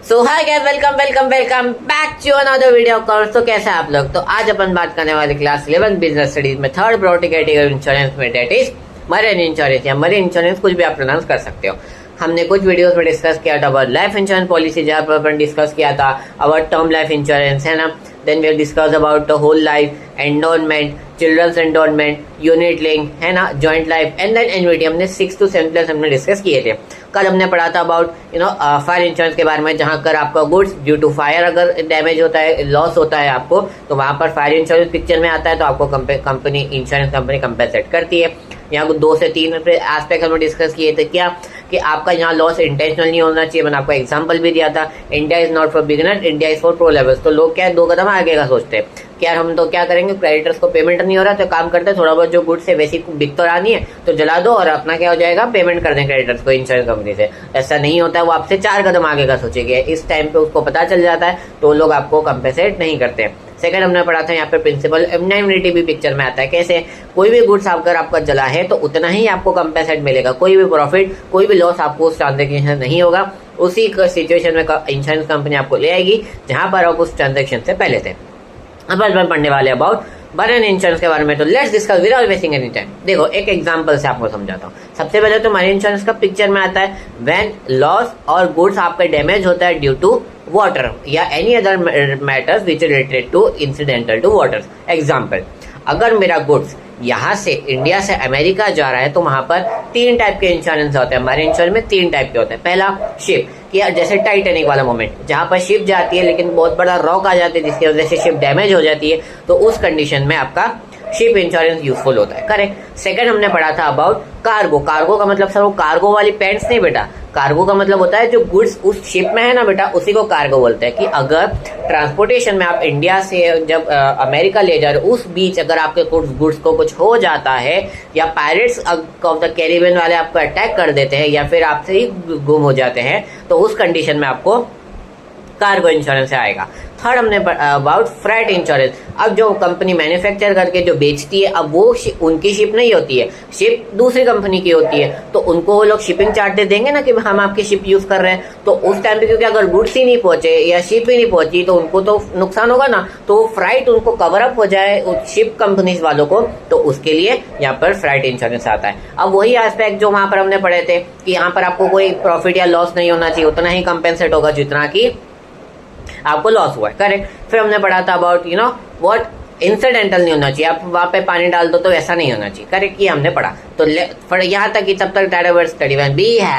So hi guys, welcome back to another video course. तो कैसे हैं आप लोग। तो आज अपन बात करने वाले क्लास 11 बिजनेस स्टडीज में थर्ड प्रायोरिटी कैटेगरी इंश्योरेंस में, डेट इज मरीन इंश्योरेंस या मरीन इंश्योरेंस, कुछ भी आप प्रोनाउंस कर सकते हो। हमने कुछ वीडियोस में डिस्कस किया था अबाउट लाइफ इंश्योरेंस पॉलिसी, जहाँ पर अपन डिस्कस किया था अबाउट टर्म लाइफ इंश्योरेंस, है ना। Then we discuss about the whole life, endowment, children's endowment, unit link, है ना, joint life and then annuity. हमने 6 to 7 प्लस हमने डिस्कस किए थे। कल हमने पढ़ा था अबाउट फायर इंश्योरेंस के बारे में, जहां कर आपका गुड्स ड्यू टू फायर अगर डैमेज होता है, लॉस होता है आपको, तो वहां पर फायर इंश्योरेंस पिक्चर में आता है, तो आपको कंपनी इंश्योरेंस कंपनी कंपेंसेट करती है। यहाँ 2 से 3 एस्पेक्ट हमने डिस्कस किए थे। क्या कि आपका यहाँ लॉस इंटेंशनल नहीं होना चाहिए। मैंने आपको एग्जांपल भी दिया था, India is not for beginner, India is for pro levels. तो लोग क्या 2 कदम आगे का सोचते हैं कि यार हम तो क्या करेंगे, क्रेडिटर्स को पेमेंट नहीं हो रहा तो काम करते हैं, थोड़ा बहुत जो गुड्स है वैसी बिक तो रहा नहीं है तो जला दो और अपना क्या हो जाएगा, पेमेंट कर दें क्रेडिटर्स को इंश्योरेंस कंपनी से। ऐसा नहीं होता है, वो आपसे 4 कदम आगे का सोचेंगे। इस टाइम पे उसको पता चल जाता है तो लोग आपको कंपेंसेट नहीं करते। सेकंड हमने पढ़ा था यहाँ पे प्रिंसिपल इम्यूनिटी भी पिक्चर में आता है। कैसे कोई भी गुड्स अगर आपका जला है तो उतना ही आपको कंपेंसेट मिलेगा, कोई भी प्रॉफिट कोई भी लॉस आपको उस ट्रांजेक्शन नहीं होगा। उसी सिचुएशन में इंश्योरेंस कंपनी आपको ले आएगी जहां पर आप उस ट्रांजेक्शन से पहले थे। अब आज हम पढ़ने वाले अबाउट मरीन इंश्योरेंस के बारे में। तो let's discuss without wasting any time. देखो एक एग्जांपल से आपको समझाता हूँ। सबसे पहले तो मरीन इंश्योरेंस का पिक्चर में आता है व्हेन लॉस और गुड्स आपका डैमेज होता है ड्यू टू वाटर या any other matters which related to incidental to water. Example, अगर मेरा गुड्स यहाँ से इंडिया से अमेरिका जा रहा है तो वहां पर 3 टाइप के इंश्योरेंस होते हैं। मरीन इंश्योरेंस में 3 टाइप के होते हैं। पहला शिप, कि जैसे टाइटैनिक वाला मोमेंट, जहां पर शिप जाती है लेकिन बहुत बड़ा रॉक आ जाती है जिसकी वजह से शिप डैमेज हो जाती है, तो उस कंडीशन में आपका शिप इंश्योरेंस यूजफुल होता है। करेक्ट। सेकंड हमने पढ़ा था अबाउट कार्गो। कार्गो का मतलब सर वो कार्गो वाली पैंट्स नहीं बेटा, कार्गो का मतलब होता है जो गुड्स उस शिप में है ना बेटा, उसी को कार्गो बोलते हैं। कि अगर ट्रांसपोर्टेशन में आप इंडिया से जब अमेरिका ले जा रहे हो, उस बीच अगर आपके गुड्स को कुछ हो जाता है या पायरेट्स ऑफ द कैरिबियन वाले आपको अटैक कर देते हैं या फिर आपसे ही गुम हो जाते हैं, तो उस कंडीशन में आपको कार्गो इंश्योरेंस आएगा। थर्ड हमने अबाउट फ्रेट इंश्योरेंस। अब जो कंपनी मैन्युफैक्चर करके जो बेचती है, अब वो उनकी शिप नहीं होती है, शिप दूसरी कंपनी की होती है, तो उनको वो लोग शिपिंग चार्ज देंगे ना कि हम आपकी शिप यूज कर रहे हैं। तो उस टाइम पे क्योंकि अगर गुड्स ही नहीं पहुंचे या शिप ही नहीं पहुंची तो उनको तो नुकसान होगा ना, तो फ्राइट उनको कवर अप हो जाए शिप कंपनीज वालों को, तो उसके लिए यहाँ पर फ्राइट इंश्योरेंस आता है। अब वही एस्पेक्ट जो वहां पर हमने पढ़े थे कि यहाँ पर आपको कोई प्रॉफिट या लॉस नहीं होना चाहिए, उतना ही कंपेंसेट होगा जितना की आपको लॉस हुआ है। करेक्ट। फिर हमने पढ़ा था अबाउट व्हाट इंसिडेंटल नहीं होना चाहिए, आप वहां पे पानी डाल दो तो ऐसा नहीं होना चाहिए। करेक्ट, ये हमने पढ़ा। तो यहाँ तक कि तब तक स्टडी वन बी है।